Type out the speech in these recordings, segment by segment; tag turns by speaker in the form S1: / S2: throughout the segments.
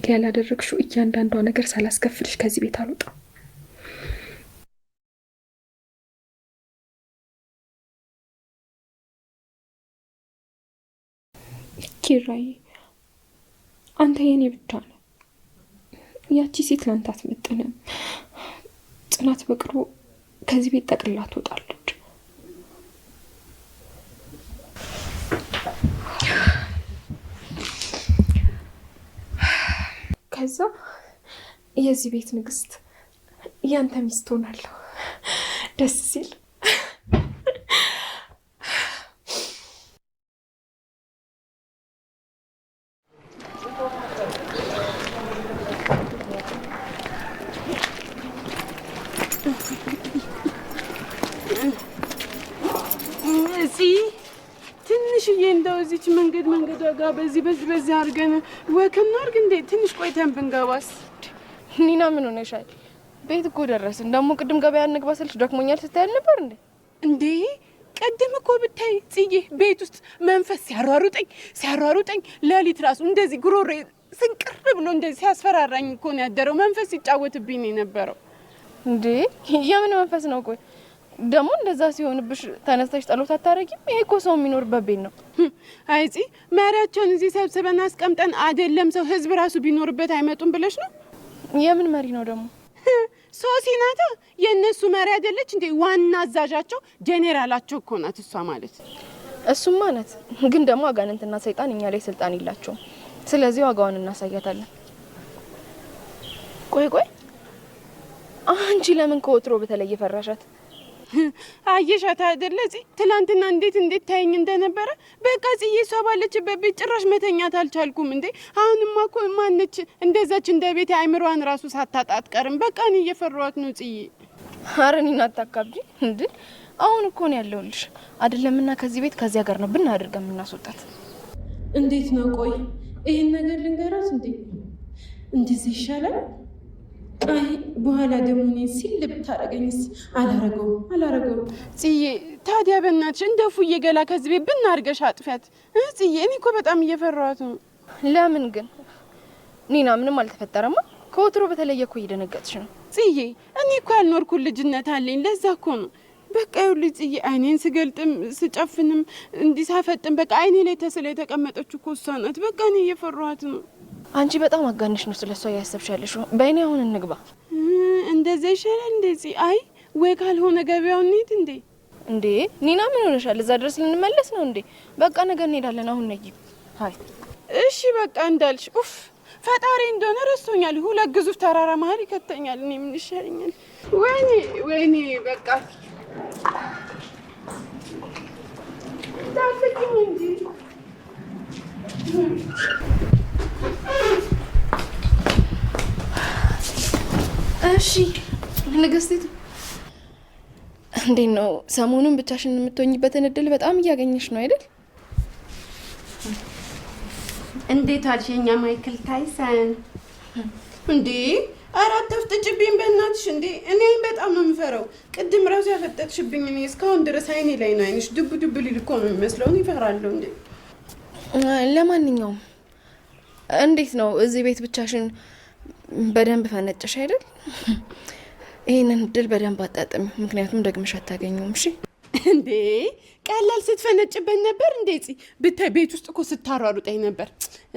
S1: ህይወቴ ያላደረግሽው እያንዳንዷ ነገር ሳላስከፍልሽ ከዚህ ቤት አልወጣም። ኪራይ አንተ የኔ ብቻ ነህ። ያቺ ሴት ላንተ አትመጥንም። ጽናት በቅርቡ ከዚህ ቤት ጠቅልላ ትወጣለች። ከዛ የዚህ ቤት ንግስት ያንተ ሚስት ሆናለሁ። ደስ ሲል
S2: እንደው እዚች መንገድ ጋር በዚህ አርገን ወከና አርግ እንዴ ትንሽ ቆይተን ብንገባስ?
S3: ኒና ምን ሆነሻል? ቤት እኮ ደረስን። ደግሞ ቅድም ገበያ እንግባ ስልሽ ደክሞኛል ስትያል ነበር
S2: እንዴ? ቅድም እኮ ብታይ ጽዬ ቤት ውስጥ መንፈስ ሲያሯሩጠኝ ለሊት ራሱ እንደዚህ ጉሮሬ ስንቅር ብሎ እንደዚህ ሲያስፈራራኝ እኮ ነው ያደረው። መንፈስ ሲጫወትብኝ ነው የነበረው።
S3: እንዴ የምን መንፈስ ነው? ቆይ ደግሞ እንደዛ ሲሆንብሽ ተነስተሽ ጸሎት አታረጊም? ይሄ እኮ ሰው የሚኖርበት ቤት ነው።
S2: አይጺ መሪያቸውን እዚህ ሰብስበን አስቀምጠን አይደለም ሰው ህዝብ ራሱ ቢኖርበት አይመጡም ብለሽ ነው?
S3: የምን መሪ ነው ደግሞ?
S2: ሶሲ ናታ። የእነሱ መሪ አይደለች እንዴ? ዋና አዛዣቸው ጄኔራላቸው እኮ ናት እሷ ማለት።
S3: እሱማ ናት፣ ግን ደግሞ አጋንንትና ሰይጣን እኛ ላይ ስልጣን የላቸውም። ስለዚህ ዋጋውን እናሳያታለን። ቆይ አንቺ ለምን ከወትሮ በተለየ ፈራሻት?
S2: አየሻት አይደለ? ትላንትና እንዴት ታይኝ እንደነበረ። በቃ ጽዬ እሷ ባለችበት ቤት ጭራሽ መተኛት አልቻልኩም እንዴ። አሁንማ እኮ ማነች እንደዛች እንደ ቤት አይምሯን ራሱ ሳታጣት ቀርም። በቃ እኔ እየፈራኋት ነው ጽዬ።
S3: ኧረ እኔን አታካብጂ እንዴ። አሁን እኮ ነው ያለውልሽ አይደለምና ከዚህ ቤት ከዚያ ጋር ነው ብናደርገው የምናስወጣት።
S2: እንዴት ነው? ቆይ ይሄን ነገር ልንገራት እንዴ? እንደዚህ ይሻላል። አይ በኋላ ደግሞ እኔን ሲል ብታረገኝስ? አላረገው ጽዬ። ታዲያ በእናትሽ እንደፉዬ ገላ ከዚህ ቤት ብናርገሽ አጥፊያት ጽዬ። እኔ እኮ በጣም እየፈራኋት ነው።
S3: ለምን ግን ኒና? ምንም አልተፈጠረማ። ከወትሮ በተለየ እኮ እየደነገጥሽ ነው
S2: ጽዬ። እኔ እኮ ያልኖርኩ ልጅነት አለኝ። ለዛ እኮ ነው። በቃ ይኸውልሽ ጽዬ፣ አይኔን ስገልጥም ስጨፍንም እንዲህ ሳፈጥም በቃ አይኔ ላይ ተስላ የተቀመጠችው እኮ እሷ ናት። በቃ እኔ እየፈራኋት ነው።
S3: አንቺ በጣም አጋንሽ ነው ስለሷ ያሰብሻለሽ። በእኔ አሁን እንግባ።
S2: እንደዛ ይሻላል እንደዚህ። አይ ወይ ካልሆነ ገበያው እንሂድ እንዴ
S3: ኒና ምን ሆነሻል? እዛ ድረስ ልንመለስ ነው እንዴ? በቃ ነገር እንሄዳለን። አሁን ነይ። ሃይ
S2: እሺ በቃ እንዳልሽ። ኡፍ ፈጣሪ እንደሆነ ረስቶኛል። ሁለት ግዙፍ ተራራ መሀል ይከተኛል። እኔ ምን ይሻለኛል? ወይኔ በቃ ታፍቂኝ እንጂ
S3: እሺ ንግስቲቱ፣ እንዴት ነው ሰሞኑን ብቻሽን የምትሆኝበትን እድል በጣም እያገኘሽ ነው አይደል?
S2: እንዴት አልሽኛ ማይክል ታይሰን እንዴ? አራት ተፍጥጭብኝ በእናትሽ እንዴ! እኔ በጣም ነው የምፈራው። ቅድም ራሱ ያፈጠጥሽብኝ። እኔ እስካሁን ድረስ አይኔ ላይ ነው አይንሽ ዱብ ሊል እኮ ነው የሚመስለው። እኔ እፈራለሁ እንዴ።
S3: ለማንኛውም እንዴት ነው እዚህ ቤት ብቻሽን በደንብ ፈነጨሽ አይደል? ይሄንን እድል በደንብ አጣጥም፣ ምክንያቱም ደግመሽ አታገኙም። እሺ
S2: እንዴ ቀላል ስትፈነጭበት ነበር እንዴ? ብታይ ቤት ውስጥ እኮ ስታሯሩጠኝ ነበር።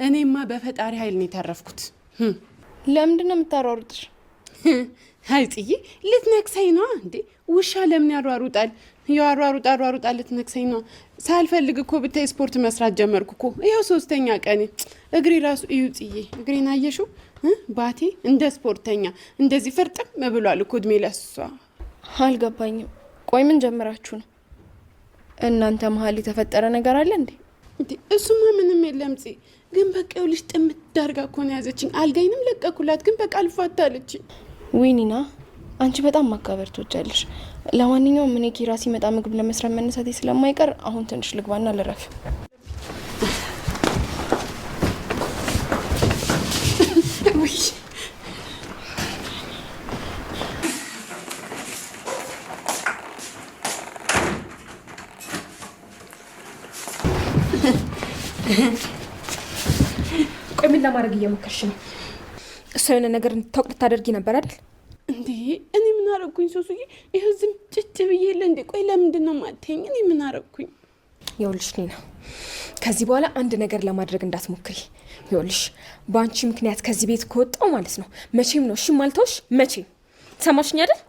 S2: እኔማ በፈጣሪ ኃይል ነው የተረፍኩት።
S3: ለምንድን ነው የምታሯሩጥሽ?
S2: አይ ጽዬ ልትነክሰኝ ነው እንዴ? ውሻ ለምን ያሯሩጣል? ያሯሩጣ ልትነክሰኝ ነው። ሳልፈልግ እኮ ብታይ ስፖርት መስራት ጀመርኩ እኮ። ይኸው 3ኛ ቀን እግሬ ራሱ እዩ ጽዬ፣ እግሬን አየሽው? ባቴ እንደ ስፖርተኛ እንደዚህ ፍርጥም ብሏል እኮ እድሜ ለሷ።
S3: አልገባኝም። ቆይ ምን ጀምራችሁ ነው? እናንተ መሀል የተፈጠረ ነገር አለ እንዴ?
S2: እሱማ ምንም የለም ጽ ግን በቃ ይኸውልሽ ጥምት ዳርጋ እኮ ነው ያዘችኝ። አልጋይንም ለቀኩላት ግን በቃ አልፋታለችኝ።
S3: ዊኒና አንቺ በጣም ማካበር ትወጃለሽ። ለማንኛውም እኔ ኪራ ሲመጣ ምግብ ለመስራት መነሳቴ ስለማይቀር አሁን ትንሽ ልግባና ልረፍ።
S1: ቆይ ምን ለማድረግ እየሞከርሽ ነው? እሷ የሆነ ነገር እንድታውቅ ልታደርጊ ነበር አይደል?
S2: እንዴ እኔ ምን አረኩኝ ሶሱዬ? ይኸው ዝም ጭጭ ብዬ የለ እንዴ? ቆይ ለምንድን ነው የማትይኝ? እኔ ምን አረኩኝ?
S1: ይኸውልሽ ኒና፣ ከዚህ በኋላ አንድ ነገር ለማድረግ እንዳትሞክሪ። ይኸውልሽ በአንቺ ምክንያት ከዚህ ቤት ከወጣው ማለት ነው መቼም ነው እሺ ማልተውሽ፣ መቼም ሰማሽኝ አይደል?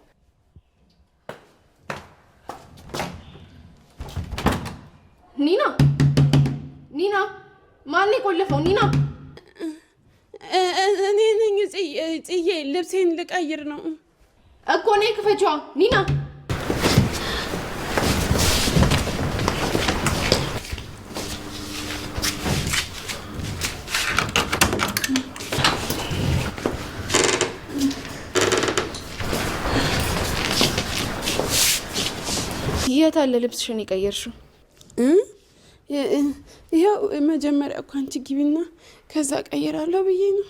S3: ኒና ኒና፣ ማን የቆለፈው? ኒና
S2: እኔ ነኝ። ጽዬ ልብሴን ልቀይር ነው
S3: እኮ። ነይ ክፈችዋ ኒና። የት አለ ልብስሽን የቀየርሽው?
S2: ይኸው መጀመሪያ እኮ አንቺ ግቢና ከዛ ቀይራለሁ ብዬ ነው።